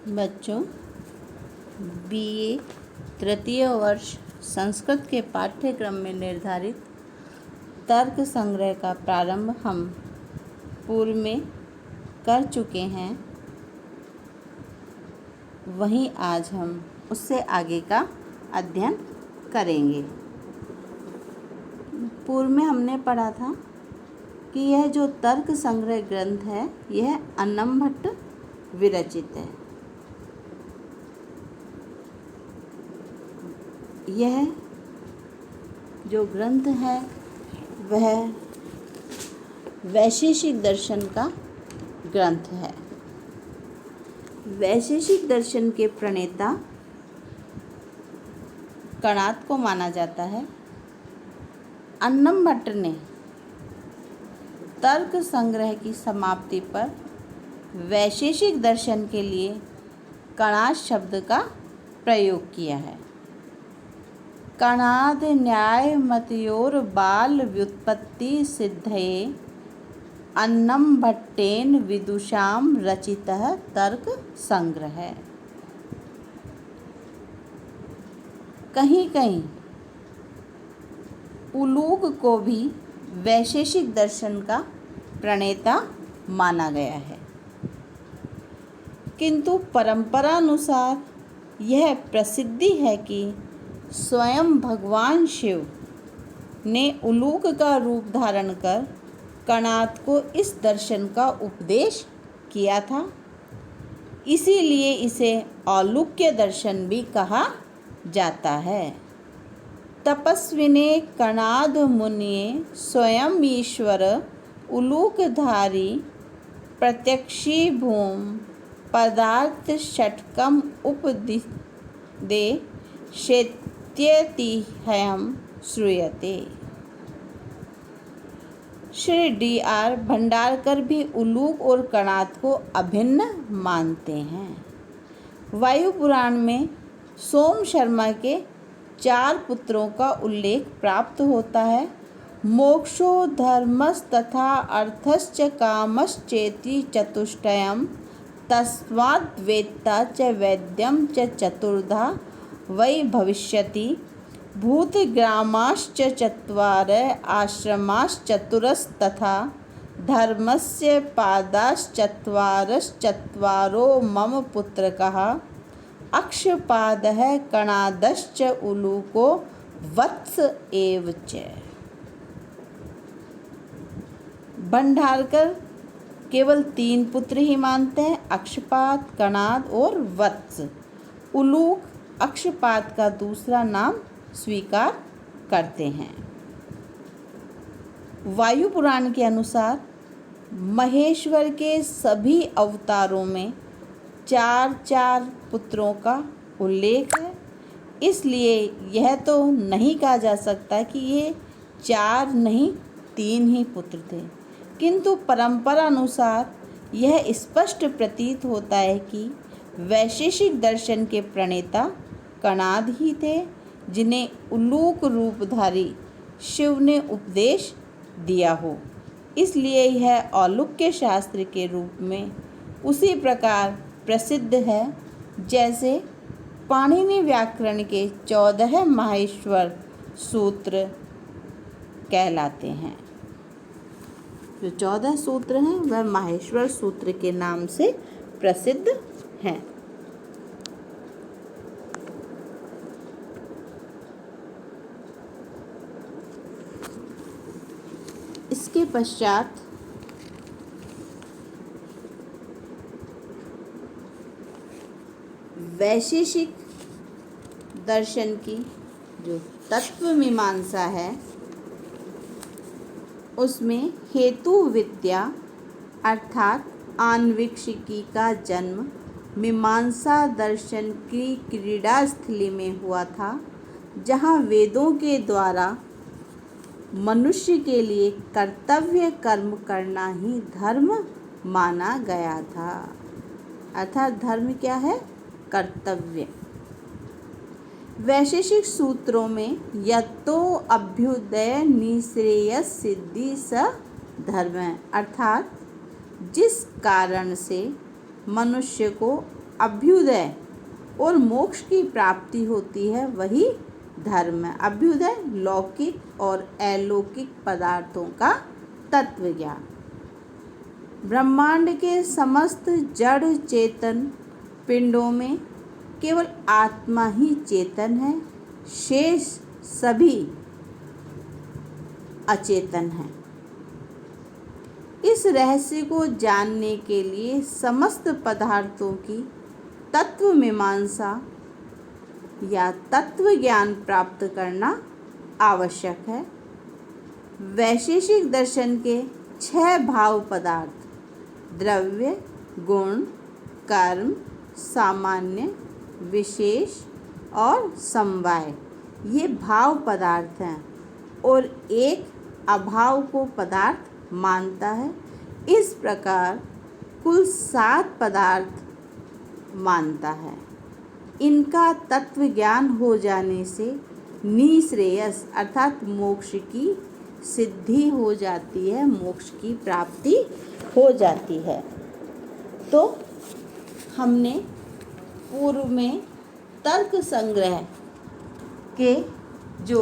बच्चों, बीए तृतीय वर्ष संस्कृत के पाठ्यक्रम में निर्धारित तर्क संग्रह का प्रारंभ हम पूर्व में कर चुके हैं। वहीं आज हम उससे आगे का अध्ययन करेंगे। पूर्व में हमने पढ़ा था कि यह जो तर्क संग्रह ग्रंथ है यह अन्नम भट्ट विरचित है। यह जो ग्रंथ है वह वैशेषिक दर्शन का ग्रंथ है। वैशेषिक दर्शन के प्रणेता कणाद को माना जाता है। अन्नम भट्ट ने तर्क संग्रह की समाप्ति पर वैशेषिक दर्शन के लिए कणाद शब्द का प्रयोग किया है। कणाद न्याय मतयोर बाल व्युत्पत्ति सिद्धये अन्नम भट्टेन विदुषाम रचितः तर्क संग्रह। कहीं कहीं उलूक को भी वैशेषिक दर्शन का प्रणेता माना गया है, किंतु परंपरानुसार यह प्रसिद्धि है कि स्वयं भगवान शिव ने उलूक का रूप धारण कर कणाद को इस दर्शन का उपदेश किया था। इसीलिए इसे औलूक्य दर्शन भी कहा जाता है। तपस्विने कणाद मुनिये स्वयं ईश्वर उलूकधारी प्रत्यक्षी भूम पदार्थ षट्कम उपदिदे शेत्यतिहयम् श्रूयते। श्री D.R. भंडारकर भी उलूक और कणाद को अभिन्न मानते हैं। वायु पुराण में सोम शर्मा के 4 पुत्रों का उल्लेख प्राप्त होता है। मोक्षो धर्मस्तथा अर्थश्च कामश्चेति चतुष्टयम् तस्माद्वेत्ता च वैद्यं च चतुर्धा वै भविष्यति। भूतग्रामाश्च चत्वार आश्रमाश्चतुरस्तथा धर्मस्य पादाश्चत्वारश्चत्वारो मम पुत्रकः अक्षपादः कणादश्च उलूको वत्स एव च। भंडारकर केवल 3 पुत्र ही मानते हैं, अक्षपाद, कणाद और वत्स। उलूक अक्षपाद का दूसरा नाम स्वीकार करते हैं। वायु पुराण के अनुसार महेश्वर के सभी अवतारों में 4 पुत्रों का उल्लेख है। इसलिए यह तो नहीं कहा जा सकता कि ये 4 नहीं 3 ही पुत्र थे, किंतु परंपरा अनुसार यह स्पष्ट प्रतीत होता है कि वैशेषिक दर्शन के प्रणेता कणाद ही थे, जिन्हें उलूक रूपधारी शिव ने उपदेश दिया हो। इसलिए यह औलूक्य शास्त्र के रूप में उसी प्रकार प्रसिद्ध है जैसे पाणिनि व्याकरण के 14 माहेश्वर सूत्र कहलाते हैं। जो 14 सूत्र हैं वह माहेश्वर सूत्र के नाम से प्रसिद्ध हैं। इसके पश्चात वैशेषिक दर्शन की जो तत्व मीमांसा है उसमें हेतु विद्या अर्थात आन्वीक्षिकी का जन्म मीमांसा दर्शन की क्रीड़ा स्थली में हुआ था, जहाँ वेदों के द्वारा मनुष्य के लिए कर्तव्य कर्म करना ही धर्म माना गया था। अर्थात धर्म क्या है? कर्तव्य। वैशेषिक सूत्रों में यतो अभ्युदय निःश्रेयस सिद्धि स धर्म, अर्थात जिस कारण से मनुष्य को अभ्युदय और मोक्ष की प्राप्ति होती है वही धर्म है। अभ्युदय लौकिक और अलौकिक पदार्थों का तत्व ज्ञान। ब्रह्मांड के समस्त जड़ चेतन पिंडों में केवल आत्मा ही चेतन है, शेष सभी अचेतन हैं। इस रहस्य को जानने के लिए समस्त पदार्थों की तत्व मीमांसा या तत्व ज्ञान प्राप्त करना आवश्यक है। वैशेषिक दर्शन के 6 भाव पदार्थ द्रव्य, गुण, कर्म, सामान्य, विशेष और समवाय ये भाव पदार्थ हैं और एक अभाव को पदार्थ मानता है। इस प्रकार कुल 7 पदार्थ मानता है। इनका तत्व ज्ञान हो जाने से निःश्रेयस अर्थात मोक्ष की सिद्धि हो जाती है, मोक्ष की प्राप्ति हो जाती है। तो हमने पूर्व में तर्क संग्रह के जो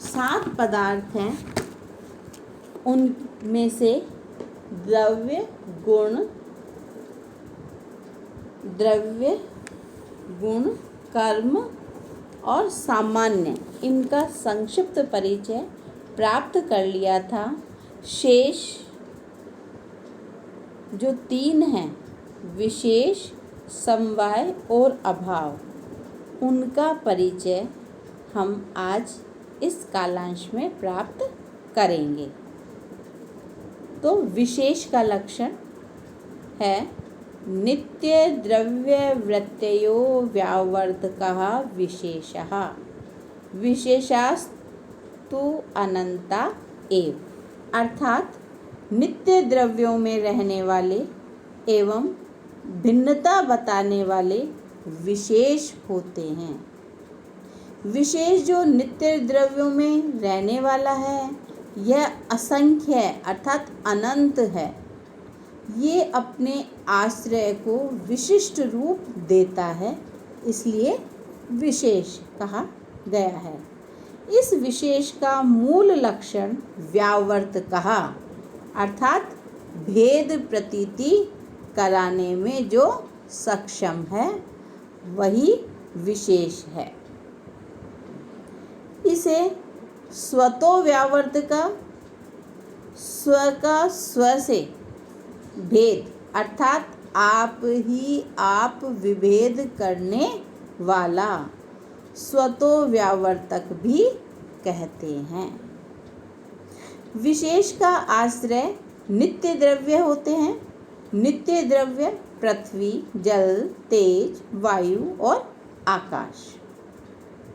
7 पदार्थ हैं उनमें से द्रव्य, गुण, कर्म और सामान्य इनका संक्षिप्त परिचय प्राप्त कर लिया था। शेष जो 3 हैं विशेष, समवाय और अभाव, उनका परिचय हम आज इस कालांश में प्राप्त करेंगे। तो विशेष का लक्षण है नित्य द्रव्य वृत्तयो व्यावर्तकः विशेषः, विशेषास्तु अनंता एव, अर्थात नित्य द्रव्यों में रहने वाले एवं भिन्नता बताने वाले विशेष होते हैं। विशेष जो नित्य द्रव्यों में रहने वाला है यह असंख्य है अर्थात अनंत है। ये अपने आश्रय को विशिष्ट रूप देता है, इसलिए विशेष कहा गया है। इस विशेष का मूल लक्षण व्यावर्तकः अर्थात भेद प्रतीति कराने में जो सक्षम है वही विशेष है। इसे स्वतो व्यावर्तक, स्व का स्व से भेद अर्थात आप ही आप विभेद करने वाला स्वतो व्यावर्तक भी कहते हैं। विशेष का आश्रय नित्य द्रव्य होते हैं। नित्य द्रव्य पृथ्वी, जल, तेज, वायु और आकाश।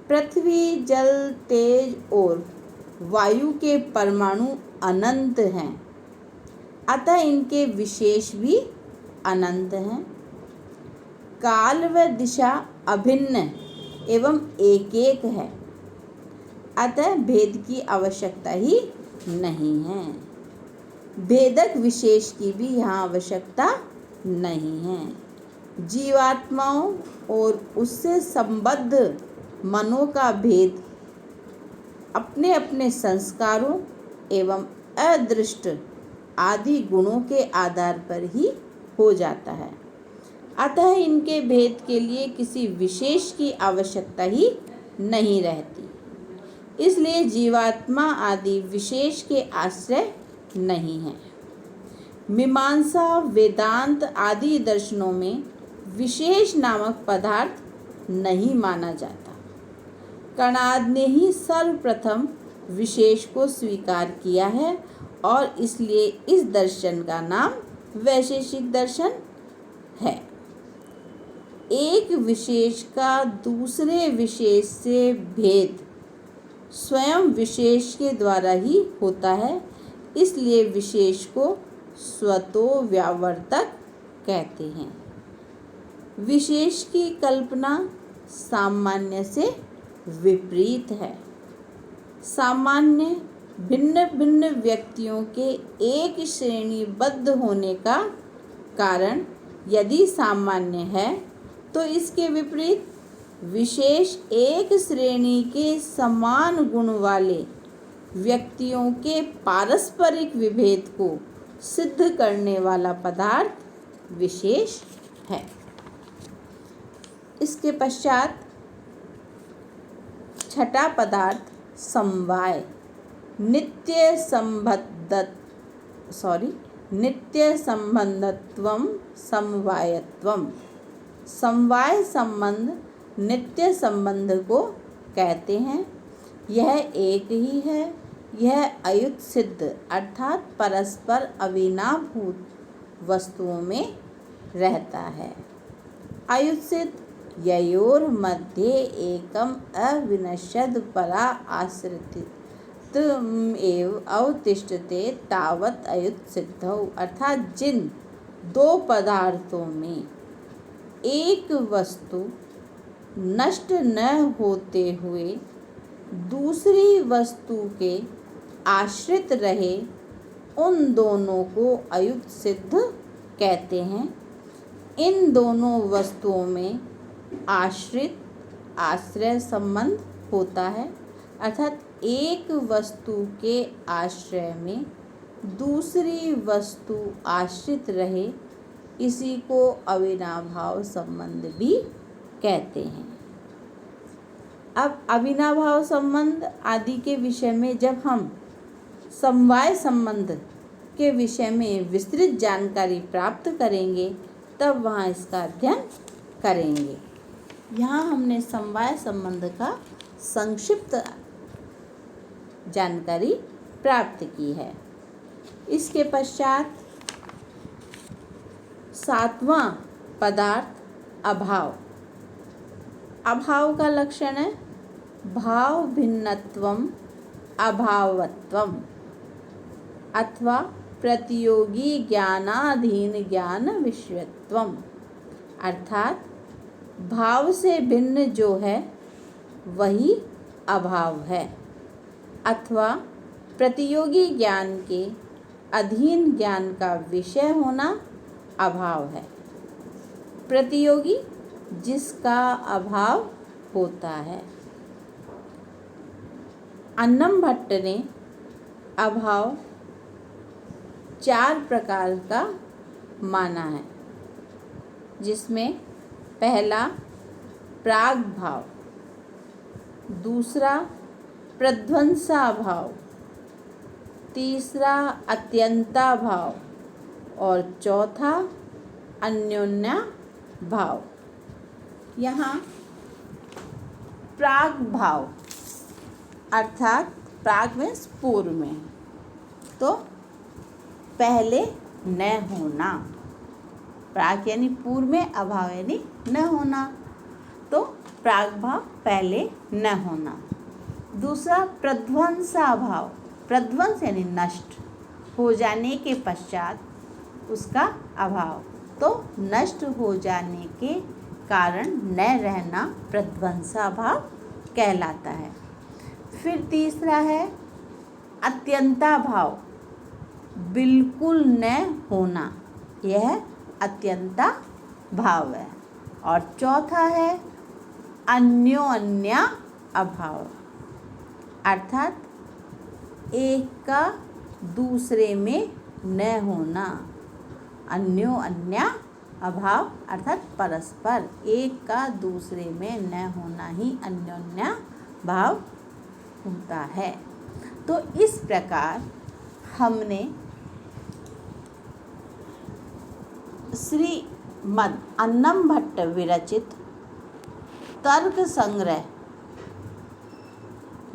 पृथ्वी, जल, तेज और वायु के परमाणु अनंत हैं, अतः इनके विशेष भी अनंत हैं। काल व दिशा अभिन्न एवं एक एक है, अतः भेद की आवश्यकता ही नहीं है। भेदक विशेष की भी यहाँ आवश्यकता नहीं है। जीवात्माओं और उससे संबद्ध मनों का भेद अपने अपने संस्कारों एवं अदृष्ट आदि गुणों के आधार पर ही हो जाता है, अतः इनके भेद के लिए किसी विशेष की आवश्यकता ही नहीं रहती। इसलिए जीवात्मा आदि विशेष के आश्रय नहीं है। मीमांसा, वेदांत आदि दर्शनों में विशेष नामक पदार्थ नहीं माना जाता। कणाद ने ही सर्वप्रथम विशेष को स्वीकार किया है और इसलिए इस दर्शन का नाम वैशेषिक दर्शन है। एक विशेष का दूसरे विशेष से भेद स्वयं विशेष के द्वारा ही होता है, इसलिए विशेष को स्वतो व्यावर्तक कहते हैं। विशेष की कल्पना सामान्य से विपरीत है। सामान्य भिन्न भिन्न व्यक्तियों के एक श्रेणीबद्ध होने का कारण यदि सामान्य है तो इसके विपरीत विशेष एक श्रेणी के समान गुण वाले व्यक्तियों के पारस्परिक विभेद को सिद्ध करने वाला पदार्थ विशेष है। इसके पश्चात छठा पदार्थ समवाय नित्य संबंधत्वम समवायत्वम। समवाय संबंध नित्य संबंध को कहते हैं। यह एक ही है। यह अयुत सिद्ध अर्थात परस्पर अविनाभूत वस्तुओं में रहता है। अयुत सिद्ध ययोर मध्ये एकम अविनश्यद परा आश्रित एव अवतिष्ठते तावत अयुत सिद्धौ। अर्थात जिन दो पदार्थों में एक वस्तु नष्ट न होते हुए दूसरी वस्तु के आश्रित रहे, उन दोनों को अयुत सिद्ध कहते हैं। इन दोनों वस्तुओं में आश्रय संबंध होता है, अर्थात एक वस्तु के आश्रय में दूसरी वस्तु आश्रित रहे, इसी को अविनाभाव संबंध भी कहते हैं। अब अविनाभाव संबंध आदि के विषय में जब हम समवाय संबंध के विषय में विस्तृत जानकारी प्राप्त करेंगे तब वहाँ इसका अध्ययन करेंगे। यहाँ हमने समवाय संबंध का संक्षिप्त जानकारी प्राप्त की है। इसके पश्चात सातवां पदार्थ अभाव। अभाव का लक्षण है भाव भिन्नत्वम अभावत्वम अथवा प्रतियोगी ज्ञानाधीन ज्ञान विषयत्वम। अर्थात भाव से भिन्न जो है वही अभाव है, अथवा प्रतियोगी ज्ञान के अधीन ज्ञान का विषय होना अभाव है। प्रतियोगी जिसका अभाव होता है। अन्नम भट्ट ने अभाव 4 प्रकार का माना है, जिसमें पहला प्राग भाव, दूसरा प्रध्वंसा भाव, तीसरा अत्यंता भाव और चौथा अन्योन्या भाव। यहाँ प्राग भाव अर्थात प्राग में पूर्व में, तो पहले न होना। प्राग यानी पूर्व में, अभाव यानी न होना, तो प्राग भाव पहले न होना। दूसरा प्रध्वंसा भाव, प्रध्वंस यानी नष्ट हो जाने के पश्चात उसका अभाव, तो नष्ट हो जाने के कारण न रहना प्रध्वंसा भाव कहलाता है। फिर तीसरा है अत्यंता भाव, बिल्कुल न होना, यह अत्यंता भाव है। और चौथा है अन्योन्या अभाव, अर्थात एक का दूसरे में न होना। अन्योन्या अभाव अर्थात परस्पर एक का दूसरे में न होना ही अन्योन्या भाव होता है। तो इस प्रकार हमने श्रीमद् अन्नम भट्ट विरचित तर्क संग्रह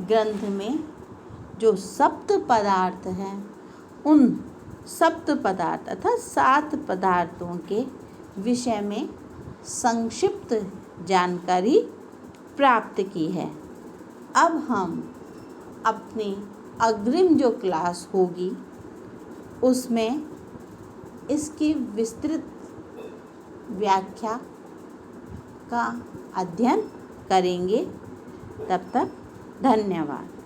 ग्रंथ में जो सप्त पदार्थ हैं, उन सप्त पदार्थ अर्थात 7 पदार्थों के विषय में संक्षिप्त जानकारी प्राप्त की है। अब हम अपनी अग्रिम जो क्लास होगी उसमें इसकी विस्तृत व्याख्या का अध्ययन करेंगे। तब तक धन्यवाद।